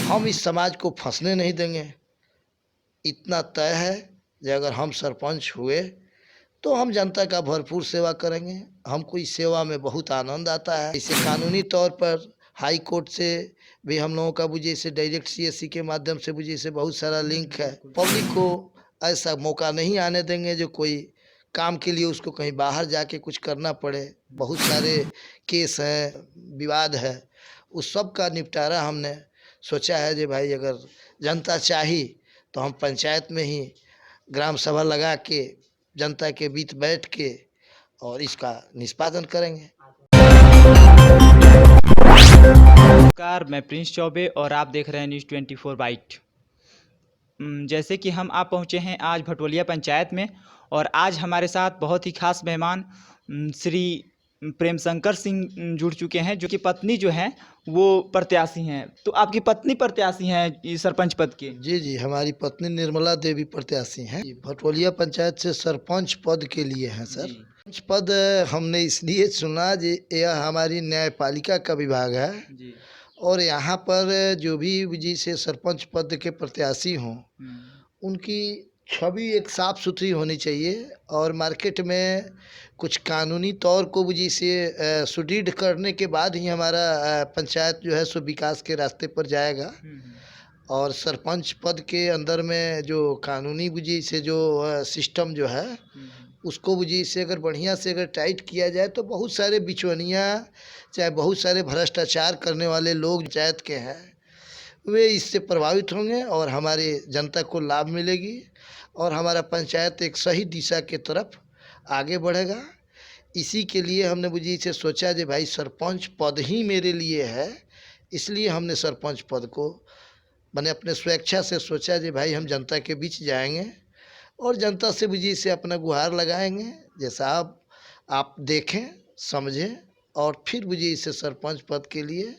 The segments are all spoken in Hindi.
हम इस समाज को फंसने नहीं देंगे। इतना तय है कि अगर हम सरपंच हुए तो हम जनता का भरपूर सेवा करेंगे। हमको इस सेवा में बहुत आनंद आता है। इसे कानूनी तौर पर हाई कोर्ट से भी हम लोगों का बुझे से डायरेक्ट सीएससी के माध्यम से बुझे से बहुत सारा लिंक है। पब्लिक को ऐसा मौका नहीं आने देंगे जो कोई काम के लिए उसको कहीं बाहर जाके कुछ करना पड़े। बहुत सारे केस हैं, विवाद है, उस सब का निपटारा हमने सोचा है कि भाई अगर जनता चाही तो हम पंचायत में ही ग्राम सभा लगा के जनता के बीच बैठ के और इसका निष्पादन करेंगे। नमस्कार, मैं प्रिंस चौबे और आप देख रहे हैं न्यूज़ 24 बाइट। जैसे कि आप पहुंचे हैं आज भटोलिया पंचायत में और आज हमारे साथ बहुत ही खास मेहमान श्री प्रेम शंकर सिंह जुड़ चुके हैं, जो कि पत्नी जो है वो प्रत्याशी हैं। तो आपकी पत्नी प्रत्याशी हैं सरपंच पद के? जी, हमारी पत्नी निर्मला देवी प्रत्याशी हैं। भटोलिया पंचायत से सरपंच पद के लिए हैं सर। सरपंच पद हमने इसलिए चुना जी, यह हमारी न्यायपालिका का विभाग है जी। और यहाँ पर जो भी जी से सरपंच पद के प्रत्याशी हों उनकी छवि एक साफ़ सुथरी होनी चाहिए और मार्केट में कुछ कानूनी तौर को जी से सुदृढ़ करने के बाद ही हमारा पंचायत जो है सो विकास के रास्ते पर जाएगा। और सरपंच पद के अंदर में जो कानूनी बुझी से जो सिस्टम जो है उसको बुझी से अगर बढ़िया से अगर टाइट किया जाए तो बहुत सारे बिचौनियाँ चाहे बहुत सारे भ्रष्टाचार करने वाले लोग पंचायत के हैं वे इससे प्रभावित होंगे और हमारे जनता को लाभ मिलेगी और हमारा पंचायत एक सही दिशा के तरफ आगे बढ़ेगा। इसी के लिए हमने बुझी से सोचा कि भाई सरपंच पद ही मेरे लिए है, इसलिए हमने सरपंच पद को मैंने अपने स्वेच्छा से सोचा कि भाई हम जनता के बीच जाएंगे और जनता से बुझी से अपना गुहार लगाएंगे जैसा आप देखें समझें और फिर बुझी से सरपंच पद के लिए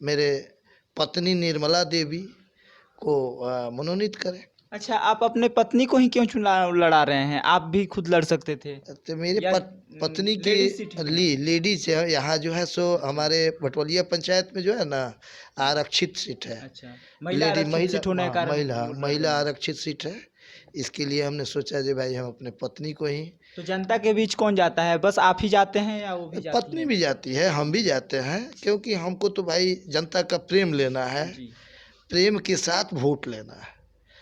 मेरे पत्नी निर्मला देवी को मनोनीत करें। अच्छा, आप अपने पत्नी को ही क्यों लड़ा रहे हैं? आप भी खुद लड़ सकते थे। तो मेरे पत्नी की लेडीज यहाँ जो है सो हमारे भटोलिया पंचायत में जो है ना आरक्षित सीट है। अच्छा, महिला आरक्षित सीट है। इसके लिए हमने सोचा कि भाई हम अपने पत्नी को ही। तो जनता के बीच कौन जाता है? बस आप ही जाते हैं या वो भी जाती पत्नी है? भी जाती है, हम भी जाते हैं, क्योंकि हमको तो भाई जनता का प्रेम लेना है, प्रेम के साथ वोट लेना है।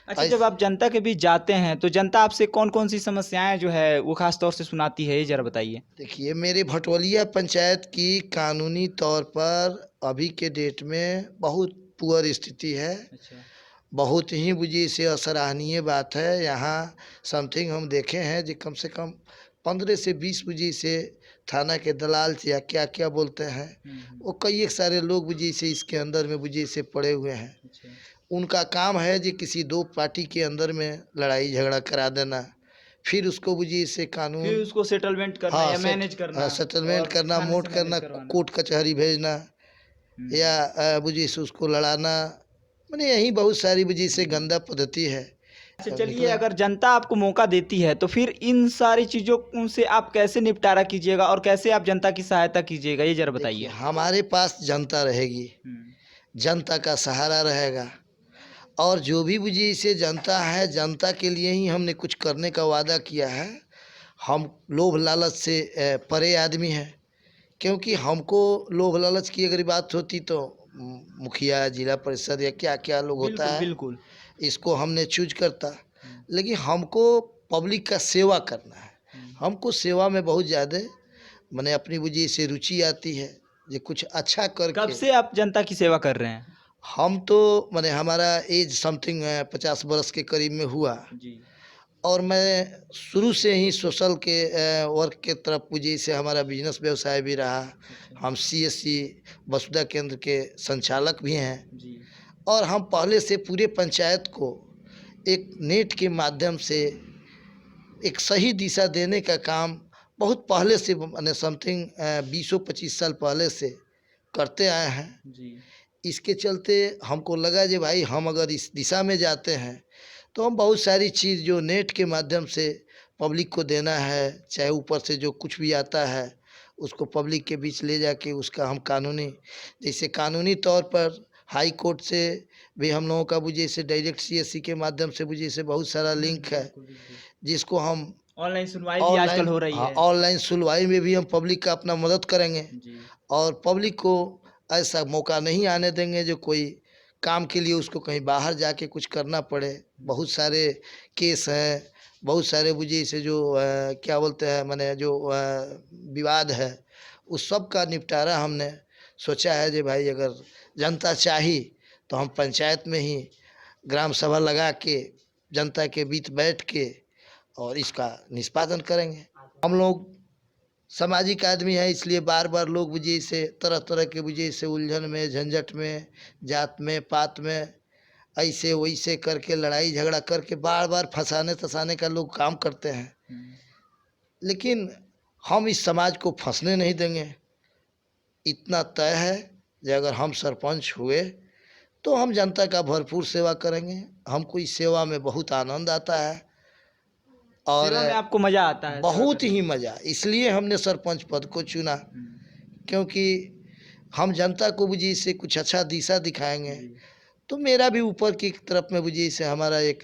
अच्छा, जब आप जनता के बीच जाते हैं तो जनता आपसे कौन कौन सी समस्याएं जो है वो खास तौर से सुनाती है, ये जरा बताइए। देखिए, मेरे भटोलिया पंचायत की कानूनी तौर पर अभी के डेट में बहुत पुअर स्थिति है। अच्छा। बहुत ही बुझी से असराहनीय बात है। यहाँ समथिंग हम देखे हैं जो कम से कम 15 से 20 बुझी से थाना के दलाल या क्या क्या बोलते हैं वो कई एक सारे लोग बुझी से इसके अंदर में बुझी से पड़े हुए हैं। अच्छा। उनका काम है जो किसी दो पार्टी के अंदर में लड़ाई झगड़ा करा देना, फिर उसको बुझी से कानून फिर उसको सेटलमेंट करना या मैनेज करना, सेटलमेंट करना, मोट करना, कोर्ट कचहरी भेजना या बुझी से उसको लड़ाना, मैंने यही बहुत सारी वजह से गंदा पद्धति है। अच्छा, चलिए, अगर जनता आपको मौका देती है तो फिर इन सारी चीज़ों से आप कैसे निपटारा कीजिएगा और कैसे आप जनता की सहायता कीजिएगा, ये जरा बताइए। हमारे पास जनता रहेगी, जनता का सहारा रहेगा और जो भी वजह से जनता है, जनता के लिए ही हमने कुछ करने का वादा किया है। हम लोभ लालच से परे आदमी हैं, क्योंकि हमको लोभ लालच की अगर बात होती तो मुखिया, जिला परिषद या क्या क्या लोग होता है, बिल्कुल इसको हमने चूज करता। लेकिन हमको पब्लिक का सेवा करना है, हमको सेवा में बहुत ज़्यादा मैंने अपनी वजह से रुचि आती है जो कुछ अच्छा करके। कब से आप जनता की सेवा कर रहे हैं? हम तो मैंने हमारा एज समथिंग 50 वर्ष के करीब में हुआ जी। और मैं शुरू से ही सोशल के वर्क के तरफ पूजी से हमारा बिजनेस व्यवसाय भी रहा। हम CSC वसुधा केंद्र के संचालक भी हैं जी। और हम पहले से पूरे पंचायत को एक नेट के माध्यम से एक सही दिशा देने का काम बहुत पहले से मैंने समथिंग 20-25 साल पहले से करते आए हैं जी। इसके चलते हमको लगा कि भाई हम अगर इस दिशा में जाते हैं तो हम बहुत सारी चीज़ जो नेट के माध्यम से पब्लिक को देना है, चाहे ऊपर से जो कुछ भी आता है उसको पब्लिक के बीच ले जाके उसका हम कानूनी, जैसे कानूनी तौर पर हाई कोर्ट से भी हम लोगों का बुझे से डायरेक्ट सीएससी के माध्यम से बुझे से बहुत सारा लिंक है, जिसको हम ऑनलाइन सुनवाई भी आजकल हो रही है। ऑनलाइन सुनवाई में भी हम पब्लिक का अपना मदद करेंगे जी। और पब्लिक को ऐसा मौका नहीं आने देंगे जो कोई काम के लिए उसको कहीं बाहर जाके कुछ करना पड़े। बहुत सारे केस हैं, बहुत सारे बुझे से जो क्या बोलते हैं माने जो विवाद है, उस सब का निपटारा हमने सोचा है। जो भाई अगर जनता चाही तो हम पंचायत में ही ग्राम सभा लगा के जनता के बीच बैठ के और इसका निष्पादन करेंगे। हम लोग सामाजिक आदमी है, इसलिए बार बार लोग बुझे से तरह तरह के बुझे से उलझन में, झंझट में, जात में, पात में, ऐसे वैसे करके लड़ाई झगड़ा करके बार बार फंसाने तसाने का लोग काम करते हैं। लेकिन हम इस समाज को फंसने नहीं देंगे। इतना तय है कि अगर हम सरपंच हुए तो हम जनता का भरपूर सेवा करेंगे। हमको इस सेवा में बहुत आनंद आता है और सेवा में आपको मजा आता है? बहुत ही मज़ा, इसलिए हमने सरपंच पद को चुना, क्योंकि हम जनता को बुझी से कुछ अच्छा दिशा दिखाएंगे तो मेरा भी ऊपर की तरफ में बुझी से हमारा एक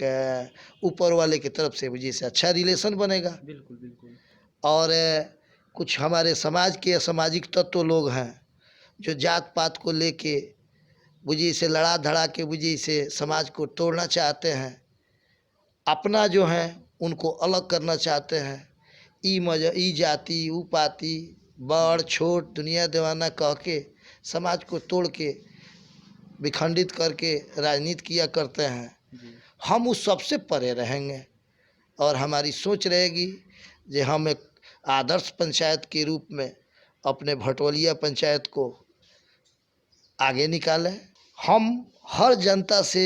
ऊपर वाले की तरफ से बुझी से अच्छा रिलेशन बनेगा। बिल्कुल बिल्कुल। और कुछ हमारे समाज के असामाजिक तत्व लोग हैं जो जात पात को लेके बुझी से लड़ा धड़ा के बुझी से समाज को तोड़ना चाहते हैं, अपना जो है उनको अलग करना चाहते हैं। ई जाति ऊ पाति बड़ छोट दुनिया दीवाना कह के समाज को तोड़ के विखंडित करके राजनीति किया करते हैं। हम उस सबसे परे रहेंगे और हमारी सोच रहेगी कि हम एक आदर्श पंचायत के रूप में अपने भटोलिया पंचायत को आगे निकालें। हम हर जनता से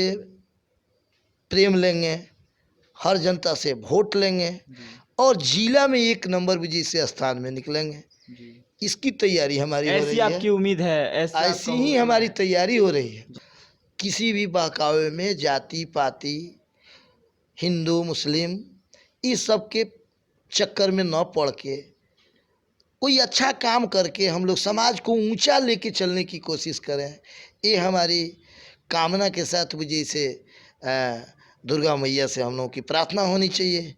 प्रेम लेंगे, हर जनता से वोट लेंगे और जिला में एक नंबर बुझी से स्थान में निकलेंगे। इसकी तैयारी हमारी हो रही ऐसी है। आपकी उम्मीद है? ऐसी ही हमारी तैयारी हो रही है। किसी भी बहकावे में जाति पाति, हिंदू मुस्लिम, इस सब के चक्कर में न पड़ के कोई अच्छा काम करके हम लोग समाज को ऊंचा लेके चलने की कोशिश करें। ये हमारी कामना के साथ बुझी से दुर्गा मैया से हम लोगों की प्रार्थना होनी चाहिए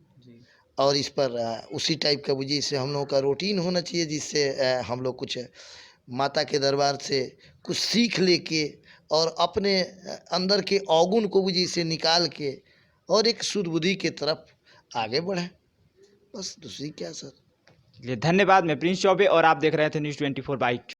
और इस पर उसी टाइप का बुझी से हम लोगों का रूटीन होना चाहिए, जिससे हम लोग कुछ माता के दरबार से कुछ सीख लेके और अपने अंदर के अवगुण को बुझी से निकाल के और एक सुरबुद्धि की तरफ आगे बढ़ें। बस दूसरी क्या सर। चलिए धन्यवाद। मैं प्रिंस चौबे और आप देख रहे थे न्यूज़ 24 बाइट।